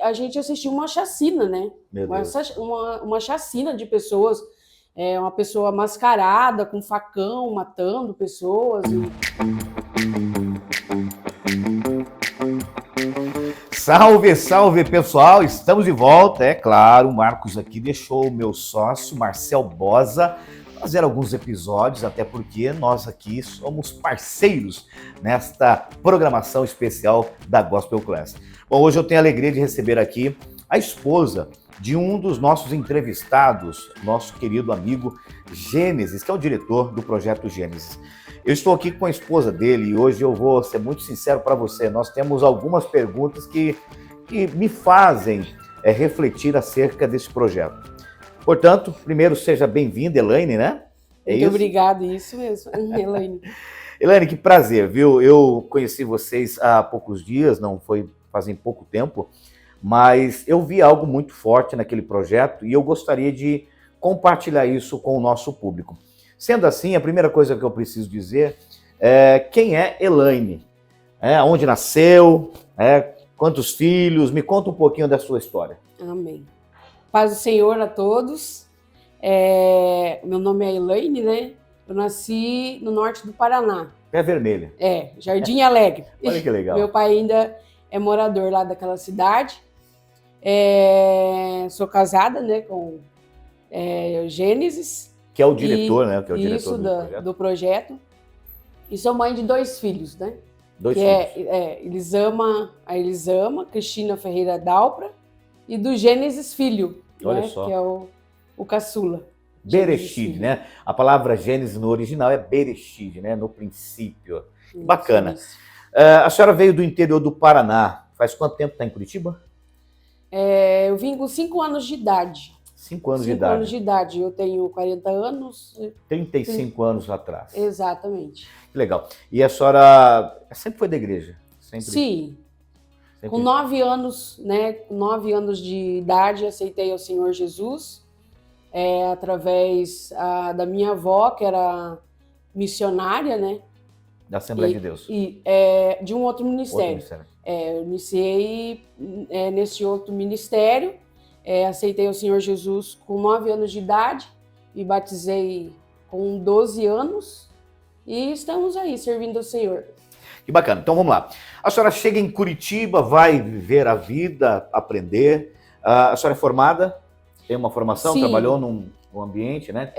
a gente assistiu uma chacina, né? Meu Uma, Deus. uma chacina de pessoas, uma pessoa mascarada com facão matando pessoas. Salve, salve, pessoal! Estamos de volta, é claro. O Marcos aqui deixou o meu sócio, Marcel Bosa, fazer alguns episódios, até porque nós aqui somos parceiros nesta programação especial da Gospel Class. Bom, hoje eu tenho a alegria de receber aqui a esposa de um dos nossos entrevistados, nosso querido amigo Gênesis, que é o diretor do Projeto Gênesis. Eu estou aqui com a esposa dele e hoje eu vou ser muito sincero para você. Nós temos algumas perguntas que me fazem refletir acerca desse projeto. Portanto, primeiro seja bem-vinda, Elaine, né? Muito obrigada, isso mesmo, Elaine. Elaine, que prazer, viu? Eu conheci vocês há poucos dias, não foi fazem pouco tempo, mas eu vi algo muito forte naquele projeto e eu gostaria de compartilhar isso com o nosso público. Sendo assim, a primeira coisa que eu preciso dizer é quem é Elaine? Onde nasceu? Quantos filhos? Me conta um pouquinho da sua história. Amém. Paz do Senhor a todos. Meu nome é Elaine, né? Eu nasci no norte do Paraná. Pé Vermelha. Jardim Alegre. Olha que legal. Meu pai ainda é morador lá daquela cidade. Sou casada, né, com Gênesis. Que é o diretor, né? Que é o diretor isso, do projeto. E sou mãe de 2 filhos, né? Dois filhos. A Elisama, Cristina Ferreira Dalpra, e do Gênesis Filho, Olha né? só. Que é o caçula. Bereshit, né? A palavra Gênesis no original é Bereshit, né? No princípio. Bacana. Isso. A senhora veio do interior do Paraná. Faz quanto tempo está em Curitiba? Eu vim com 5 anos de idade. 5 anos de 5 idade. anos de idade. Eu tenho 40 anos. 35 anos atrás. Exatamente. Que legal. E a senhora sempre foi da igreja? Sempre? Sim. Sempre. Com 9 anos, né? Com 9 anos de idade, aceitei ao Senhor Jesus. Através da minha avó, que era missionária, né? Da Assembleia de Deus. De um outro ministério. Eu iniciei nesse outro ministério, aceitei o Senhor Jesus com 9 anos de idade, me batizei com 12 anos e estamos aí servindo ao Senhor. Que bacana. Então vamos lá. A senhora chega em Curitiba, vai viver a vida, aprender. A senhora é formada? Tem uma formação? Sim. Trabalhou num ambiente, né?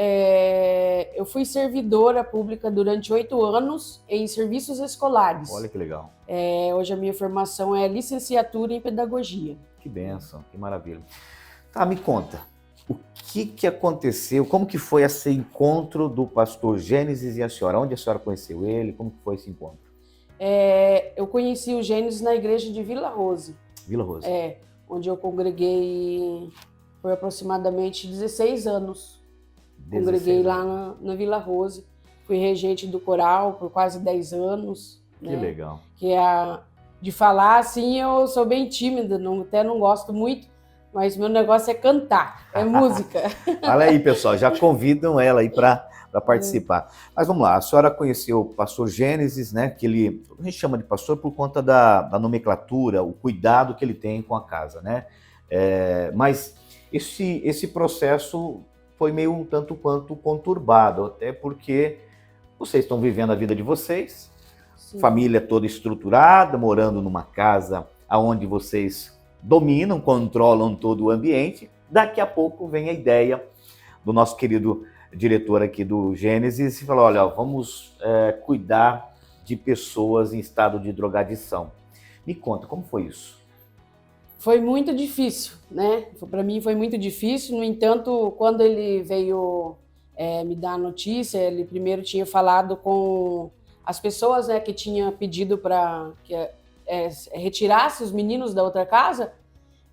Eu fui servidora pública durante 8 anos em serviços escolares. Olha que legal. Hoje a minha formação é licenciatura em pedagogia. Que bênção, que maravilha. Tá, me conta, o que aconteceu, como que foi esse encontro do pastor Gênesis e a senhora? Onde a senhora conheceu ele? Como que foi esse encontro? Eu conheci o Gênesis na igreja de Vila Rose. Vila Rose. Onde eu congreguei por aproximadamente 16 anos. 16 Congreguei anos. lá na Vila Rose. Fui regente do coral por quase 10 anos. Que né? legal. De falar assim, eu sou bem tímida, até não gosto muito, mas meu negócio é cantar, é música. Olha aí, pessoal, já convidam ela aí para participar. Mas vamos lá, a senhora conheceu o pastor Gênesis, né? Que a gente chama de pastor por conta da nomenclatura, o cuidado que ele tem com a casa, né? Mas esse processo foi meio um tanto quanto conturbado, até porque vocês estão vivendo a vida de vocês, Sim. Família toda estruturada, morando numa casa onde vocês dominam, controlam todo o ambiente. Daqui a pouco vem a ideia do nosso querido diretor aqui do Gênesis e falou, olha, vamos cuidar de pessoas em estado de drogadição. Me conta, como foi isso? Foi muito difícil, né? Para mim foi muito difícil. No entanto, quando ele veio me dar a notícia, ele primeiro tinha falado com as pessoas, né, que tinha pedido para que retirasse os meninos da outra casa.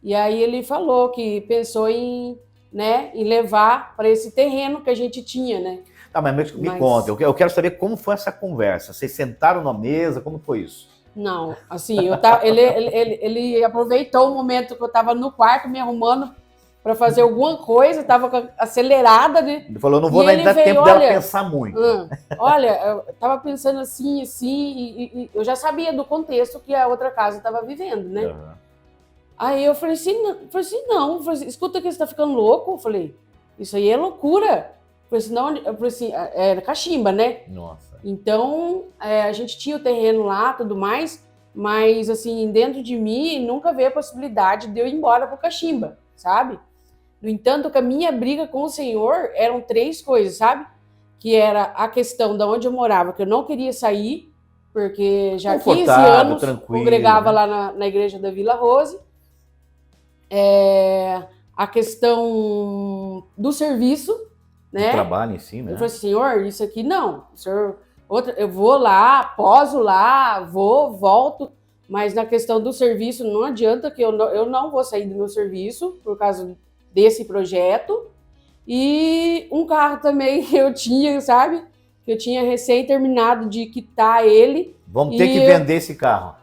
E aí ele falou que pensou em levar para esse terreno que a gente tinha, né? Tá, mas me conta, eu quero saber como foi essa conversa. Vocês sentaram na mesa, como foi isso? Não, assim, ele aproveitou o momento que eu estava no quarto me arrumando para fazer alguma coisa, estava acelerada, né? Ele falou, não vou dar tempo dela pensar muito. Olha, eu estava pensando assim, e eu já sabia do contexto que a outra casa estava vivendo, né? Uhum. Aí eu falei assim, não. Eu falei assim, escuta que você tá ficando louco. Eu falei, isso aí é loucura. Eu falei assim, não, eu falei assim, era cachimba, né? Nossa. Então, a gente tinha o terreno lá, tudo mais, mas, assim, dentro de mim, nunca veio a possibilidade de eu ir embora pro cachimba, sabe? No entanto, que a minha briga com o Senhor eram 3 coisas, sabe? Que era a questão de onde eu morava, que eu não queria sair, porque já há 15 anos congregava, né, lá na igreja da Vila Rose. A questão do serviço, né? O trabalho em si, né? Eu falei, Senhor, isso aqui não. Senhor, eu vou lá, poso lá, volto, mas na questão do serviço não adianta que eu não vou sair do meu serviço por causa desse projeto. E um carro também que eu tinha, sabe? Que eu tinha recém terminado de quitar ele. Vamos ter que vender esse carro.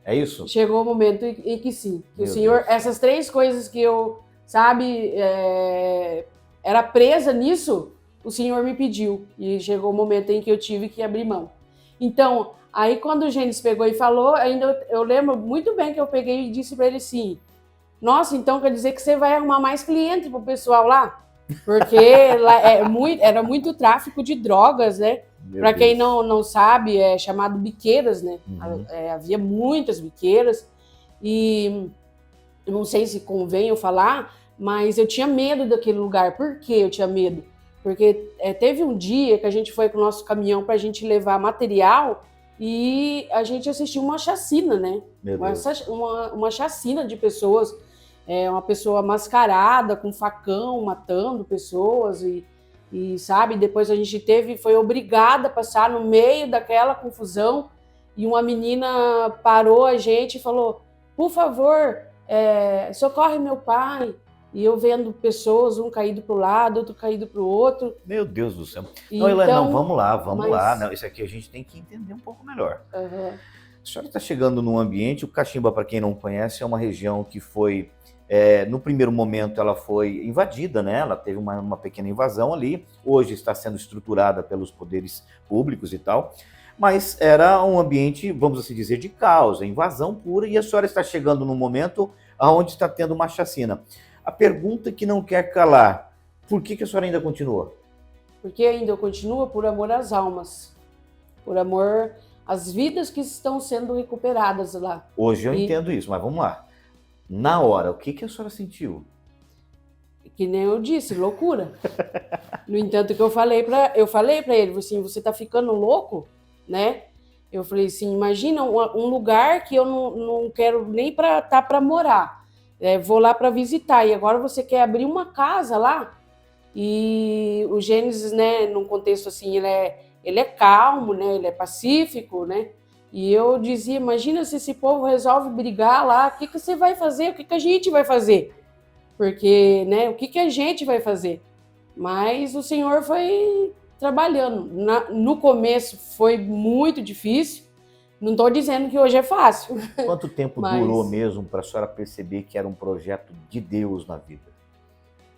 É isso? Chegou o momento em que sim. Que o Senhor, Deus. Essas 3 coisas que eu, sabe, era presa nisso, o Senhor me pediu. E chegou o momento em que eu tive que abrir mão. Então, aí quando o Gênesis pegou e falou, ainda eu lembro muito bem que eu peguei e disse para ele assim, nossa, então quer dizer que você vai arrumar mais cliente pro pessoal lá? Porque lá era muito tráfico de drogas, né? Para quem não sabe, é chamado biqueiras, né? Uhum. Havia muitas biqueiras e não sei se convém eu falar, mas eu tinha medo daquele lugar. Por que eu tinha medo? Porque teve um dia que a gente foi com o nosso caminhão para a gente levar material e a gente assistiu uma chacina, né? Uma chacina de pessoas. Uma pessoa mascarada, com facão, matando pessoas e sabe, depois a gente foi obrigada a passar no meio daquela confusão e uma menina parou a gente e falou, por favor, socorre meu pai. E eu vendo pessoas, um caído para o lado, outro caído para o outro. Meu Deus do céu. Não, Helena, não, vamos lá. Não, isso aqui a gente tem que entender um pouco melhor. Uhum. A senhora está chegando num ambiente, o Cachimba, para quem não conhece, é uma região que foi... no primeiro momento ela foi invadida, né? Ela teve uma pequena invasão ali, hoje está sendo estruturada pelos poderes públicos e tal, mas era um ambiente, vamos assim dizer, de caos, invasão pura, e a senhora está chegando num momento onde está tendo uma chacina. A pergunta que não quer calar, por que a senhora ainda continua? Porque ainda eu continuo por amor às almas, por amor às vidas que estão sendo recuperadas lá. Hoje eu entendo isso, mas vamos lá. Na hora, o que a senhora sentiu? Que nem eu disse, loucura. No entanto, que eu falei para ele, assim, você tá ficando louco, né? Eu falei assim, imagina um lugar que eu não quero nem para morar. Vou lá para visitar, e agora você quer abrir uma casa lá? E o Gênesis, né, num contexto assim, ele é calmo, né? Ele é pacífico, né? E eu dizia, imagina se esse povo resolve brigar lá, o que você vai fazer? O que a gente vai fazer? Porque, né, o que a gente vai fazer? Mas o Senhor foi trabalhando. No começo foi muito difícil, não estou dizendo que hoje é fácil. Quanto tempo durou mesmo para a senhora perceber que era um projeto de Deus na vida?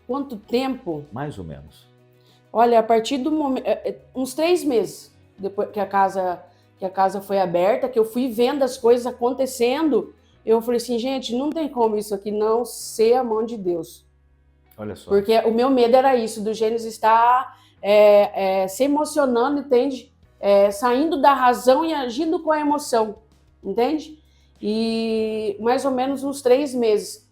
Quanto tempo? Mais ou menos. Olha, a partir do momento... uns 3 meses, depois que a casa foi aberta, que eu fui vendo as coisas acontecendo, eu falei assim, gente, não tem como isso aqui não ser a mão de Deus. Olha só. Porque o meu medo era isso, do Gênesis estar se emocionando, entende? Saindo da razão e agindo com a emoção, entende? E mais ou menos uns 3 meses,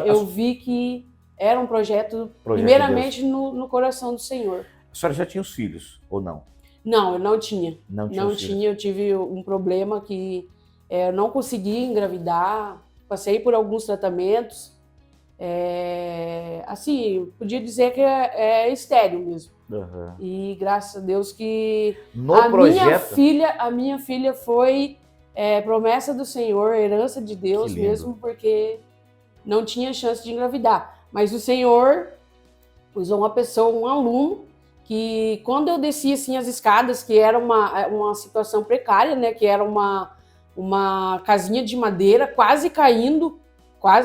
eu vi que era um projeto primeiramente de no coração do Senhor. A senhora já tinha os filhos, ou não? Não, eu não tinha. Não tinha, eu tive um problema que eu não consegui engravidar, passei por alguns tratamentos, assim, podia dizer que é estéril mesmo. Uhum. E graças a Deus que a minha filha foi promessa do Senhor, herança de Deus mesmo, porque não tinha chance de engravidar. Mas o Senhor usou uma pessoa, um aluno, que quando eu descia assim as escadas, que era uma situação precária, né, que era uma casinha de madeira quase caindo,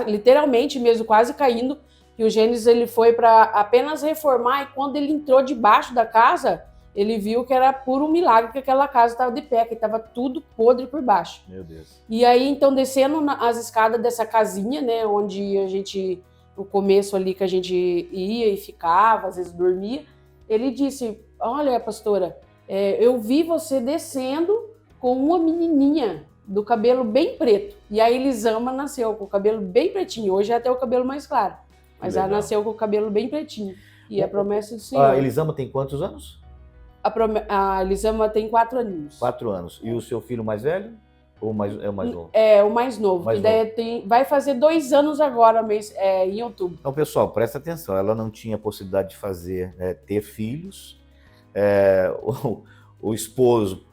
literalmente mesmo, quase caindo, que o Gênesis ele foi para apenas reformar, e quando ele entrou debaixo da casa, ele viu que era puro milagre que aquela casa estava de pé, que estava tudo podre por baixo. Meu Deus. E aí, então, descendo as escadas dessa casinha, né, onde a gente, no começo ali que a gente ia e ficava, às vezes dormia, ele disse, olha, pastora, eu vi você descendo com uma menininha do cabelo bem preto. E a Elisama nasceu com o cabelo bem pretinho. Hoje é até o cabelo mais claro. Mas ela nasceu com o cabelo bem pretinho. E a promessa do Senhor. A Elisama tem quantos anos? A Elisama tem 4 aninhos. 4 anos. E o seu filho mais velho? Ou é o mais novo? É, o mais novo. Vai fazer 2 anos agora, em outubro. Então, pessoal, presta atenção. Ela não tinha possibilidade de fazer, ter filhos. O esposo,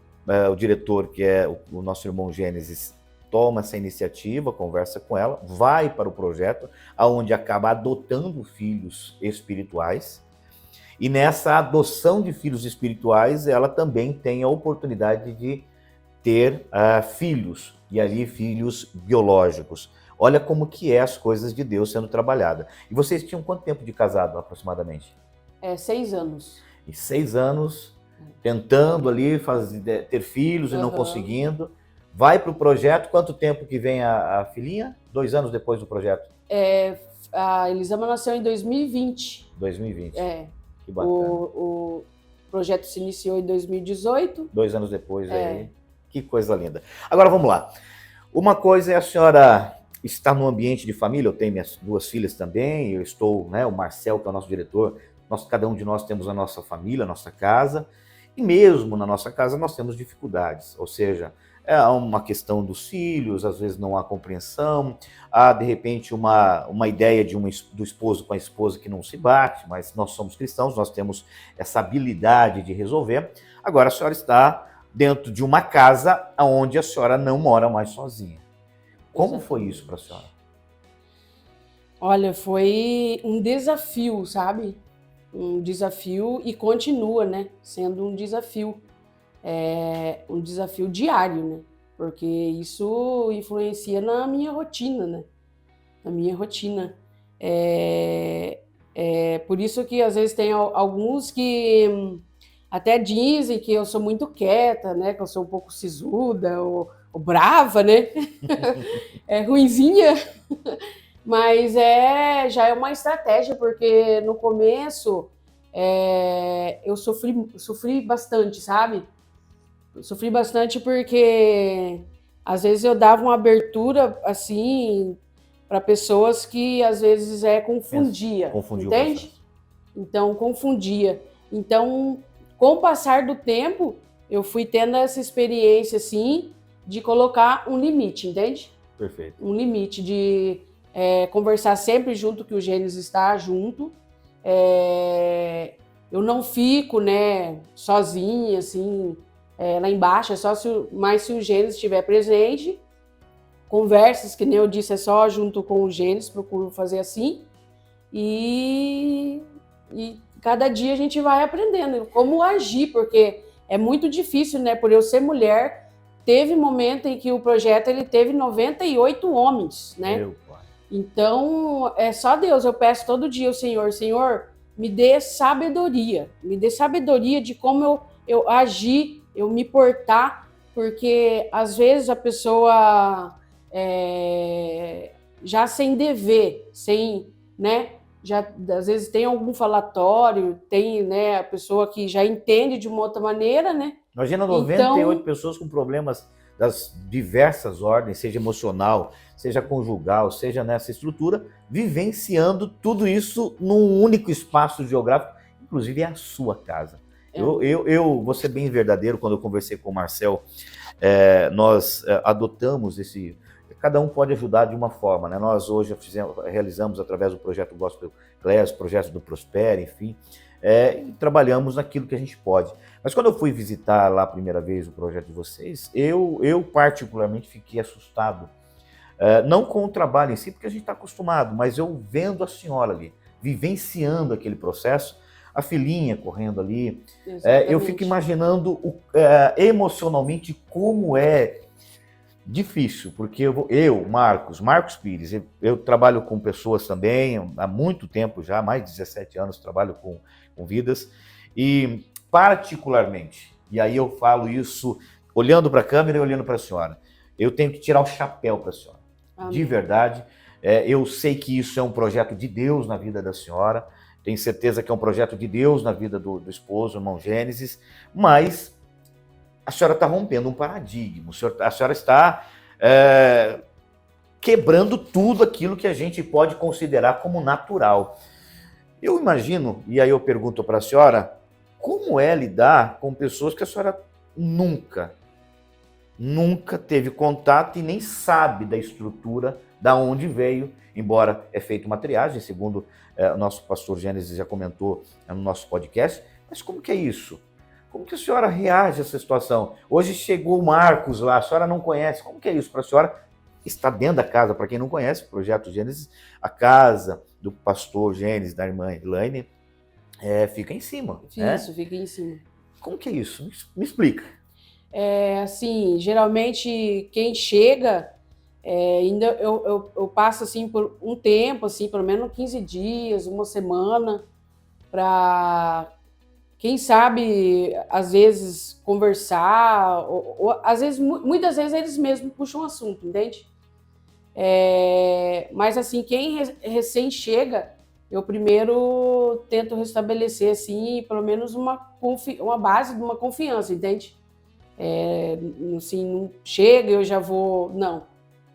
o diretor, que é o nosso irmão Gênesis, toma essa iniciativa, conversa com ela, vai para o projeto, onde acaba adotando filhos espirituais. E nessa adoção de filhos espirituais, ela também tem a oportunidade de ter filhos, e ali filhos biológicos. Olha como que é as coisas de Deus sendo trabalhada. E vocês tinham quanto tempo de casado, aproximadamente? 6 anos. E 6 anos, tentando ali ter filhos e não conseguindo. Vai para o projeto, quanto tempo que vem a filhinha? 2 anos depois do projeto? A Elisama nasceu em 2020. 2020. Que bacana. O projeto se iniciou em 2018. 2 anos depois, aí. Que coisa linda. Agora vamos lá. Uma coisa é a senhora estar no ambiente de família, eu tenho minhas 2 filhas também, eu estou, o Marcel, que é o nosso diretor, cada um de nós temos a nossa família, a nossa casa, e mesmo na nossa casa nós temos dificuldades, ou seja, é uma questão dos filhos, às vezes não há compreensão, há de repente uma ideia do esposo com a esposa que não se bate, mas nós somos cristãos, nós temos essa habilidade de resolver. Agora a senhora está dentro de uma casa onde a senhora não mora mais sozinha. Como foi isso para a senhora? Olha, foi um desafio, sabe? Um desafio e continua, né? Sendo um desafio. Um desafio diário, né? Porque isso influencia na minha rotina, né? Na minha rotina. Por isso que às vezes tem alguns que até dizem que eu sou muito quieta, né? Que eu sou um pouco sisuda ou brava, né? Ruinzinha. Mas já é uma estratégia, porque no começo eu sofri bastante, sabe? Eu sofri bastante porque às vezes eu dava uma abertura assim para pessoas que às vezes confundia, entende? Então confundia. Então, com o passar do tempo, eu fui tendo essa experiência assim de colocar um limite, entende? Perfeito. Um limite de conversar sempre junto, que o Gênesis está junto. Eu não fico, né, sozinha, assim, lá embaixo, mas se o Gênesis estiver presente. Conversas, que nem eu disse, é só junto com o Gênesis, procuro fazer assim. E cada dia a gente vai aprendendo como agir, porque é muito difícil, né, por eu ser mulher. Teve momento em que o projeto ele teve 98 homens, né? Meu pai. Então, é só Deus. Eu peço todo dia ao Senhor, Senhor, me dê sabedoria de como eu agir, eu me portar, porque às vezes a pessoa já sem dever, né? Já às vezes tem algum falatório, tem, né, a pessoa que já entende de uma outra maneira, né? Imagina 98 pessoas com problemas das diversas ordens, seja emocional, seja conjugal, seja nessa estrutura, vivenciando tudo isso num único espaço geográfico, inclusive é a sua casa. Eu vou ser bem verdadeiro, quando eu conversei com o Marcel, nós adotamos cada um pode ajudar de uma forma, né? Nós hoje realizamos através do projeto Gospel Class, projeto do Prospera, enfim, e trabalhamos naquilo que a gente pode. Mas quando eu fui visitar lá a primeira vez o projeto de vocês, eu particularmente fiquei assustado. Não com o trabalho em si, porque a gente está acostumado, mas eu vendo a senhora ali, vivenciando aquele processo, a filhinha correndo ali, eu fico imaginando emocionalmente como é difícil, porque Marcos Pires, eu trabalho com pessoas também há muito tempo já, mais de 17 anos trabalho com vidas, e particularmente, e aí eu falo isso olhando para a câmera e olhando para a senhora, eu tenho que tirar o chapéu para a senhora. Amém. De verdade, eu sei que isso é um projeto de Deus na vida da senhora, tenho certeza que é um projeto de Deus na vida do esposo, o irmão Gênesis, mas a senhora está rompendo um paradigma, a senhora está quebrando tudo aquilo que a gente pode considerar como natural. Eu imagino, e aí eu pergunto para a senhora, como é lidar com pessoas que a senhora nunca teve contato e nem sabe da estrutura, da onde veio, embora é feita uma triagem, segundo o nosso pastor Gênesis já comentou no nosso podcast, mas como que é isso? Como que a senhora reage a essa situação? Hoje chegou o Marcos lá, a senhora não conhece, como que é isso para a senhora? Está dentro da casa, para quem não conhece, o Projeto Gênesis, a casa do pastor Gênesis, da irmã Elaine, fica em cima. Isso, fica em cima. Como que é isso? Me explica. Assim, geralmente quem chega, ainda eu passo assim por um tempo, assim, pelo menos 15 dias, uma semana, para, quem sabe, às vezes conversar, ou às vezes, muitas vezes eles mesmos puxam o assunto, entende? Mas assim, quem recém chega, eu primeiro tento restabelecer assim, pelo menos uma base de uma confiança, entende? Assim, não chega, eu já vou... Não,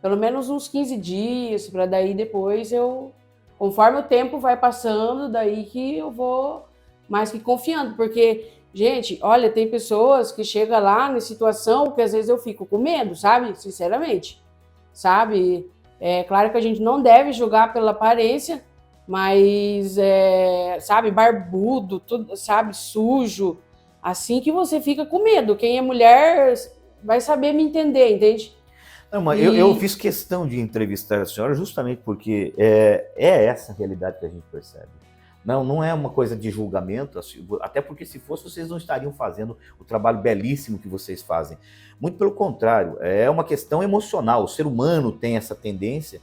pelo menos uns 15 dias, para daí depois conforme o tempo vai passando, daí que eu vou mais que confiando, porque, gente, olha, tem pessoas que chegam lá na situação que às vezes eu fico com medo, sabe? Sinceramente, sabe? É claro que a gente não deve julgar pela aparência, mas, sabe, barbudo, tudo, sabe, sujo, assim que você fica com medo. Quem é mulher vai saber me entender, entende? Não, mas eu fiz questão de entrevistar a senhora justamente porque é essa a realidade que a gente percebe. Não é uma coisa de julgamento, até porque se fosse, vocês não estariam fazendo o trabalho belíssimo que vocês fazem. Muito pelo contrário, é uma questão emocional. O ser humano tem essa tendência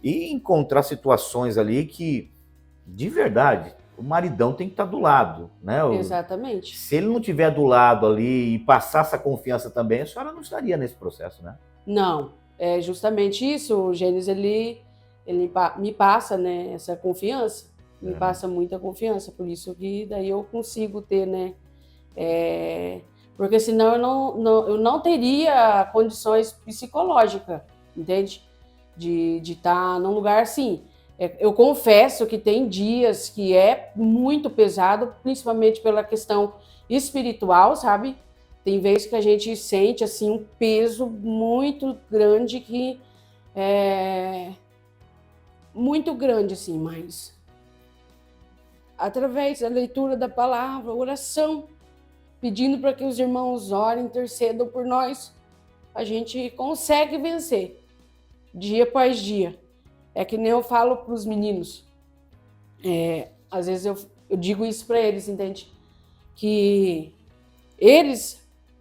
e encontrar situações ali que, de verdade, o maridão tem que estar do lado, né? Exatamente. Se ele não estiver do lado ali e passar essa confiança também, a senhora não estaria nesse processo, né? Não, é justamente isso. O Gênesis, ele me passa, né, essa confiança, me passa muita confiança, por isso que daí eu consigo ter, né? Porque senão eu não teria condições psicológicas, entende? De estar num lugar assim. Eu confesso que tem dias que é muito pesado, principalmente pela questão espiritual, sabe? Tem vezes que a gente sente assim um peso muito grande que muito grande assim, mas através da leitura da palavra, oração, pedindo para que os irmãos orem, intercedam por nós, a gente consegue vencer dia após dia. É que nem eu falo para os meninos, às vezes eu digo isso para eles, entende? Que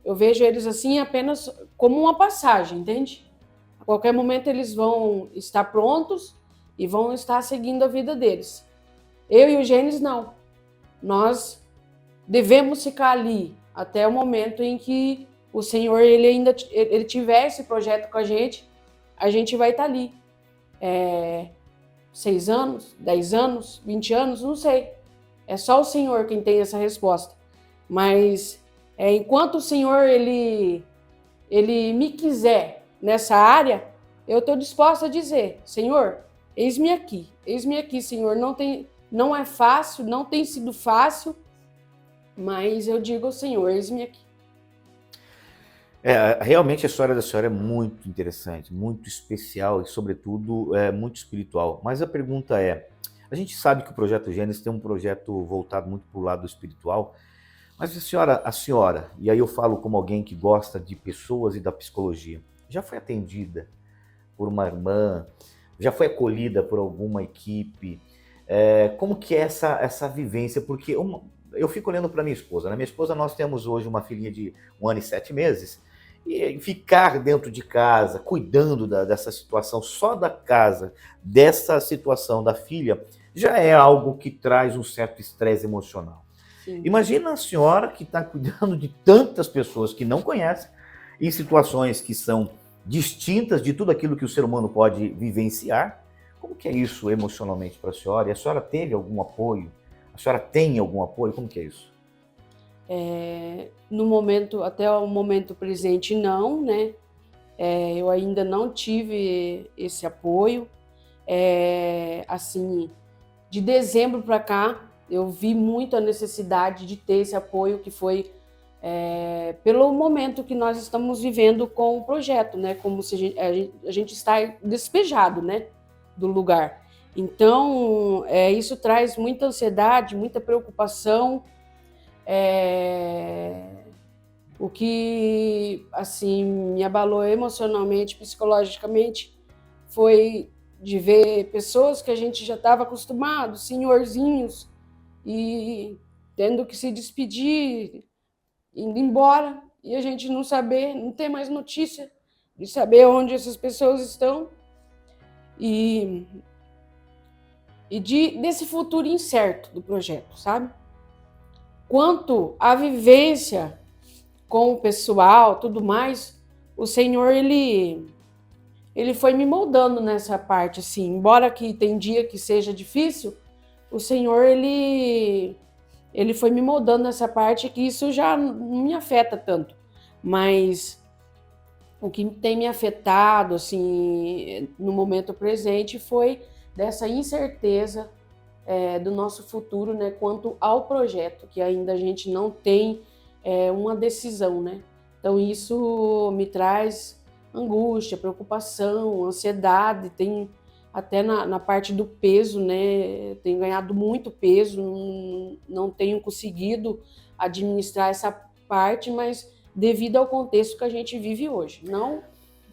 eu vejo eles assim apenas como uma passagem, entende? A qualquer momento eles vão estar prontos e vão estar seguindo a vida deles. Eu e o Gênesis não. Nós devemos ficar ali até o momento em que o Senhor ele tiver esse projeto com a gente vai estar ali. 6 anos, 10 anos, 20 anos, não sei. É só o Senhor quem tem essa resposta. Mas enquanto o Senhor ele me quiser nessa área, eu estou disposta a dizer: Senhor, eis-me aqui, Senhor. Não é fácil, não tem sido fácil, mas eu digo ao Senhor: eis-me aqui. Realmente a história da senhora é muito interessante, muito especial e, sobretudo, muito espiritual. Mas a pergunta a gente sabe que o Projeto Gênesis tem um projeto voltado muito para o lado espiritual, mas a senhora, e aí eu falo como alguém que gosta de pessoas e da psicologia, já foi atendida por uma irmã, já foi acolhida por alguma equipe? Como que é essa vivência? Porque eu fico olhando para minha esposa. Na minha esposa nós temos hoje uma filhinha de 1 ano e 7 meses, e ficar dentro de casa, cuidando dessa situação, só da casa, dessa situação da filha, já é algo que traz um certo estresse emocional. Sim. Imagina a senhora que está cuidando de tantas pessoas que não conhecem, em situações que são distintas de tudo aquilo que o ser humano pode vivenciar. Como que é isso emocionalmente para a senhora? E a senhora teve algum apoio? A senhora tem algum apoio? Como que é isso? No momento, até o momento presente, não, né? Eu ainda não tive esse apoio. Assim, de dezembro para cá, eu vi muito a necessidade de ter esse apoio, que foi pelo momento que nós estamos vivendo com o projeto, né? Como se a gente está despejado, né, do lugar. Então, isso traz muita ansiedade, muita preocupação. O que, assim, me abalou emocionalmente, psicologicamente, foi de ver pessoas que a gente já estava acostumado, senhorzinhos, e tendo que se despedir, indo embora, e a gente não saber, não ter mais notícia de saber onde essas pessoas estão, e desse futuro incerto do projeto, sabe? Quanto à vivência com o pessoal, tudo mais, o Senhor, ele foi me moldando nessa parte, assim, embora que tem dia que seja difícil, o Senhor, ele foi me moldando nessa parte, que isso já não me afeta tanto, mas o que tem me afetado, assim, no momento presente, foi dessa incerteza do nosso futuro, né, quanto ao projeto, que ainda a gente não tem uma decisão, né? Então isso me traz angústia, preocupação, ansiedade, tem até na parte do peso, né? Tenho ganhado muito peso, não tenho conseguido administrar essa parte, mas devido ao contexto que a gente vive hoje, não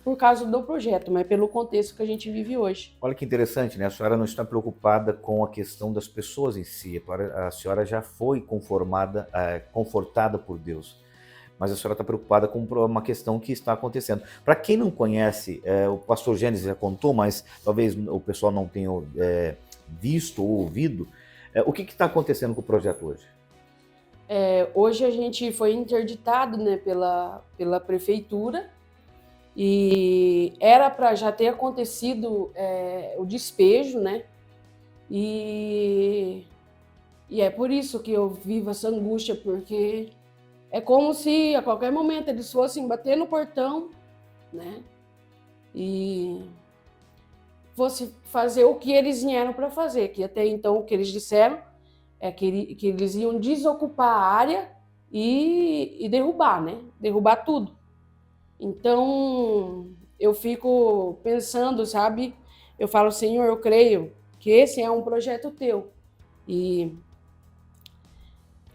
por causa do projeto, mas pelo contexto que a gente vive hoje. Olha que interessante, né? A senhora não está preocupada com a questão das pessoas em si. A senhora já foi confortada por Deus. Mas a senhora está preocupada com uma questão que está acontecendo. Para quem não conhece, o pastor Gênesis já contou, mas talvez o pessoal não tenha visto ou ouvido, o que está acontecendo com o projeto hoje? Hoje a gente foi interditado, né, pela prefeitura, e era para já ter acontecido o despejo, né? E é por isso que eu vivo essa angústia, porque é como se a qualquer momento eles fossem bater no portão, né? E fosse fazer o que eles vieram para fazer, que até então o que eles disseram é que eles iam desocupar a área e derrubar, né? Derrubar tudo. Então, eu fico pensando, sabe? Eu falo, Senhor, eu creio que esse é um projeto teu. E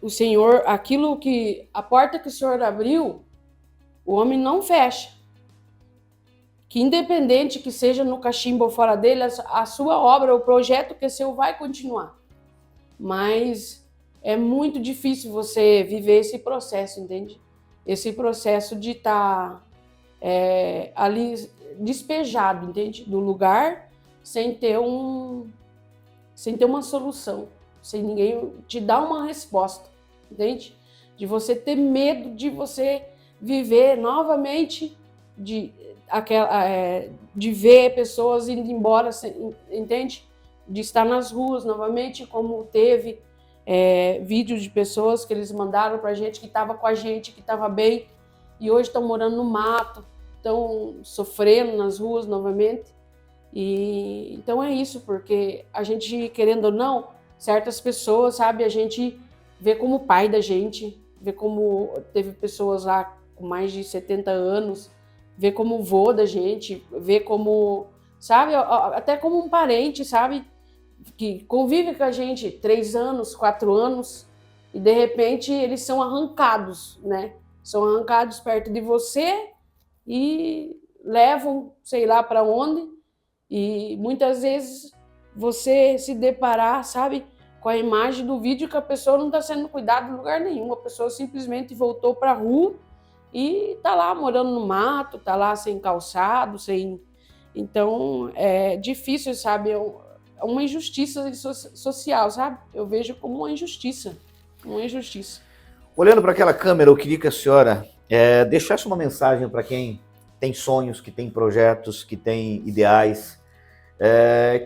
o Senhor, a porta que o Senhor abriu, o homem não fecha. Que independente que seja no cachimbo ou fora dele, a sua obra, o projeto que é seu vai continuar. Mas é muito difícil você viver esse processo, entende? Esse processo de estar ali despejado, entende? Do lugar, sem ter uma solução, sem ninguém te dar uma resposta, entende? De você ter medo de você viver novamente, de ver pessoas indo embora, entende? De estar nas ruas novamente, como teve vídeos de pessoas que eles mandaram pra gente, que estava com a gente, que estava bem, e hoje estão morando no mato, estão sofrendo nas ruas novamente. E então é isso, porque a gente, querendo ou não, certas pessoas, sabe, a gente vê como pai da gente, vê como teve pessoas lá com mais de 70 anos, vê como vô da gente, vê como, sabe, até como um parente, sabe, que convive com a gente 3 anos, 4 anos, e de repente eles são arrancados, né? São arrancados perto de você e levam, sei lá para onde, e muitas vezes você se deparar, sabe, com a imagem do vídeo que a pessoa não está sendo cuidada em lugar nenhum, a pessoa simplesmente voltou para a rua e está lá morando no mato, está lá sem calçado, sem... Então é difícil, sabe, é uma injustiça social, sabe? Eu vejo como uma injustiça. uma injustiça. Olhando para aquela câmera, eu queria que a senhora deixasse uma mensagem para quem tem sonhos, que tem projetos, que tem ideais,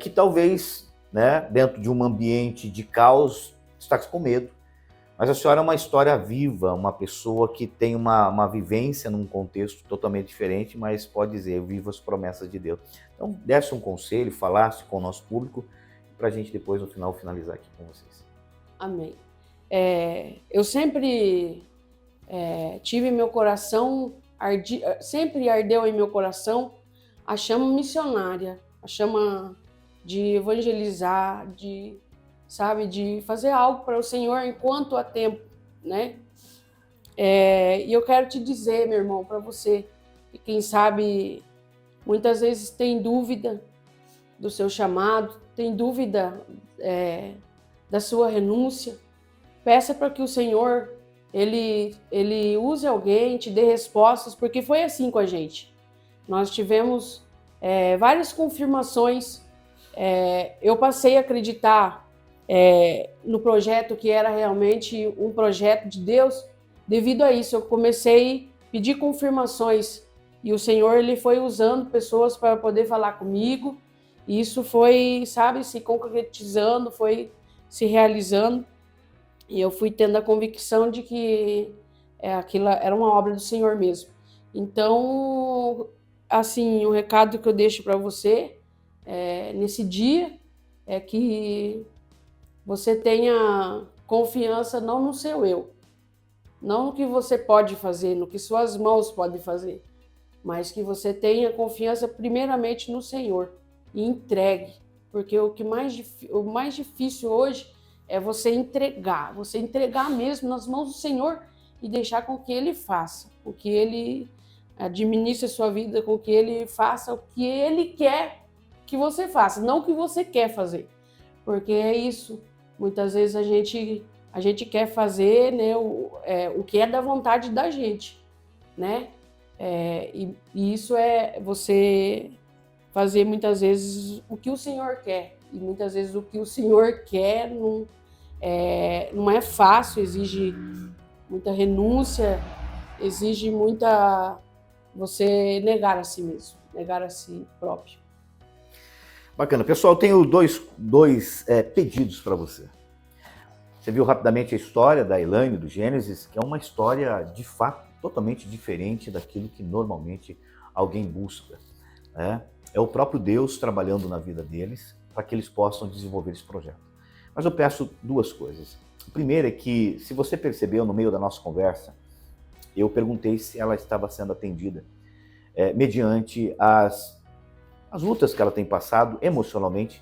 que talvez, né, dentro de um ambiente de caos, está com medo. Mas a senhora é uma história viva, uma pessoa que tem uma vivência num contexto totalmente diferente, mas pode dizer, eu vivo as promessas de Deus. Então, desse um conselho, falasse com o nosso público, para a gente depois, no final, finalizar aqui com vocês. Amém. Eu sempre tive em meu coração, sempre ardeu em meu coração a chama missionária, a chama de evangelizar, de fazer algo para o Senhor enquanto há tempo, né? E eu quero te dizer, meu irmão, para você, que quem sabe muitas vezes tem dúvida do seu chamado, tem dúvida da sua renúncia, peça para que o Senhor ele use alguém, te dê respostas, porque foi assim com a gente. Nós tivemos várias confirmações. Eu passei a acreditar no projeto que era realmente um projeto de Deus. Devido a isso, eu comecei a pedir confirmações e o Senhor ele foi usando pessoas para poder falar comigo. E isso foi, se concretizando, foi se realizando. E eu fui tendo a convicção de que aquilo era uma obra do Senhor mesmo. Então, assim, o recado que eu deixo para você nesse dia é que você tenha confiança não no seu eu, não no que você pode fazer, no que suas mãos podem fazer, mas que você tenha confiança primeiramente no Senhor e entregue, porque o mais difícil hoje é você entregar mesmo nas mãos do Senhor e deixar com que Ele faça, com que Ele administre a sua vida, com que Ele faça o que Ele quer que você faça, não o que você quer fazer, porque é isso. Muitas vezes a gente quer fazer, né, o que é da vontade da gente, né? E isso é você fazer muitas vezes o que o Senhor quer. E muitas vezes o que o Senhor quer não é fácil, exige muita renúncia, exige você negar a si mesmo, negar a si próprio. Bacana. Pessoal, eu tenho dois pedidos para você. Você viu rapidamente a história da Elaine, do Gênesis, que é uma história, de fato, totalmente diferente daquilo que normalmente alguém busca, né? É o próprio Deus trabalhando na vida deles para que eles possam desenvolver esse projeto. Mas eu peço duas coisas. A primeira é que, se você percebeu no meio da nossa conversa, eu perguntei se ela estava sendo atendida mediante as lutas que ela tem passado emocionalmente,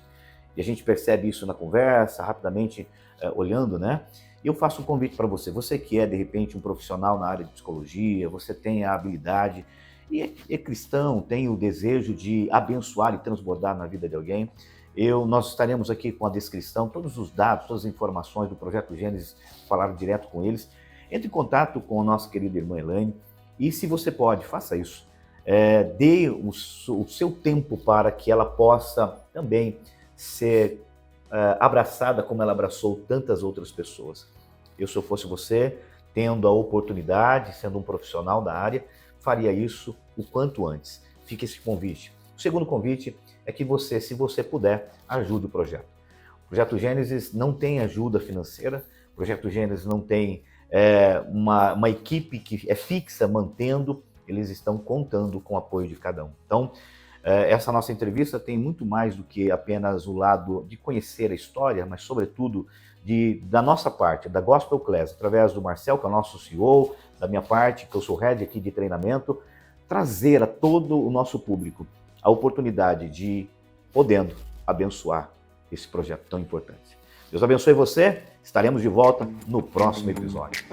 e a gente percebe isso na conversa, rapidamente olhando, né? E eu faço um convite para você, você que é, de repente, um profissional na área de psicologia, você tem a habilidade, e é cristão, tem o desejo de abençoar e transbordar na vida de alguém. Nós estaremos aqui com a descrição, todos os dados, todas as informações do Projeto Gênesis, falar direto com eles. Entre em contato com a nossa querida irmã Elaine, e se você pode, faça isso. Dê o seu tempo para que ela possa também ser abraçada como ela abraçou tantas outras pessoas. Eu, se eu fosse você, tendo a oportunidade, sendo um profissional da área, faria isso o quanto antes. Fica esse convite. O segundo convite é que você, se você puder, ajude o projeto. O Projeto Gênesis não tem ajuda financeira, o Projeto Gênesis não tem uma equipe que é fixa mantendo, eles estão contando com o apoio de cada um. Então, essa nossa entrevista tem muito mais do que apenas o lado de conhecer a história, mas sobretudo da nossa parte, da Gospel Class, através do Marcel, que é o nosso CEO, da minha parte, que eu sou head aqui de treinamento, trazer a todo o nosso público a oportunidade de, podendo, abençoar esse projeto tão importante. Deus abençoe você, estaremos de volta no próximo episódio.